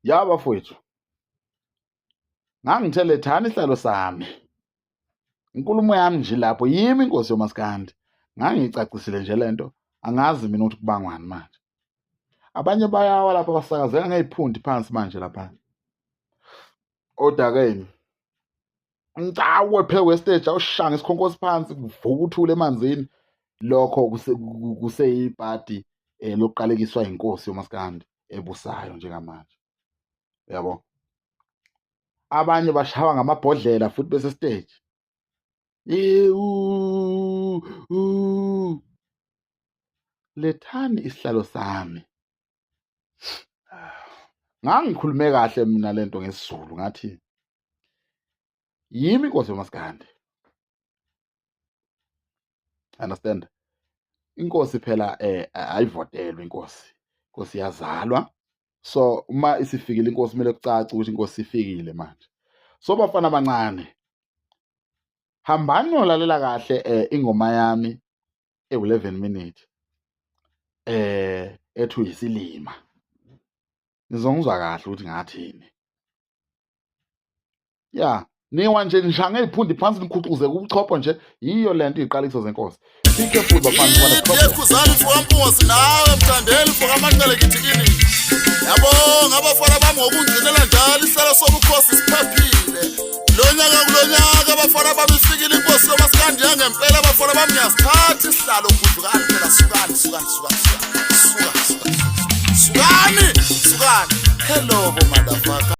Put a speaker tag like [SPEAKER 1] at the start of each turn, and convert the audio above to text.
[SPEAKER 1] Ya bafowethu, ngangithe lethani isihlalo sami. Inkulumo yami nje lapho yimi iNkosi yoMaskandi. Ngangiyicacisile nje lento, angazi mina ukuthi kubangwani manje. Abanye bayawa lapha basakazeka ngey'phundi phansi manje lapha. Oda-ke ngcawe phezu kwesiteji awushanga isikhonkosi phansi kuvuka uthule emanzini. Lokho kuseyipati lokuqalekiswa iNkosi yoMaskandi ebusayo njengamanje. Yabo. Abanye bashawa ngamabhodlela futhi besesiteji. Lethani isihlalo sami. Ngangikhulume kahle mina lento ngesiZulu ngathi yimi iNkosi yoMaskandi. Understand? Inkosi phela ayivotelwe inkosi. Inkosi iyazalwa. So uma isifikile inkosi kumele kucace ukuthi inkosi ifikile manje. So bafana abancane, hambani nolalela kahle ingoma yami ewu-11 minutes ethu yisilima. Nizongizwa kahle ukuthi ngathini. Ya, niwa nje nishange iphundi phansi nikhuquze ubuchopho nje yiyo lento iziqalekiso zenkosi. Be careful bafana bona problem.
[SPEAKER 2] Yekuzali mfokamposi nawe mthandeli mfokamaqele gidikini. Yabo ngabafana bami ngokungcinela njalo isihlalo sobukhosi siphephile. Lonyaka kulonyaka abafana bami ifikile iNkosi yoMaskandi yangempela abafana bami ngiyasithatha isihlalo kudlukani phela sukani. Sukani. Hello motherfucker.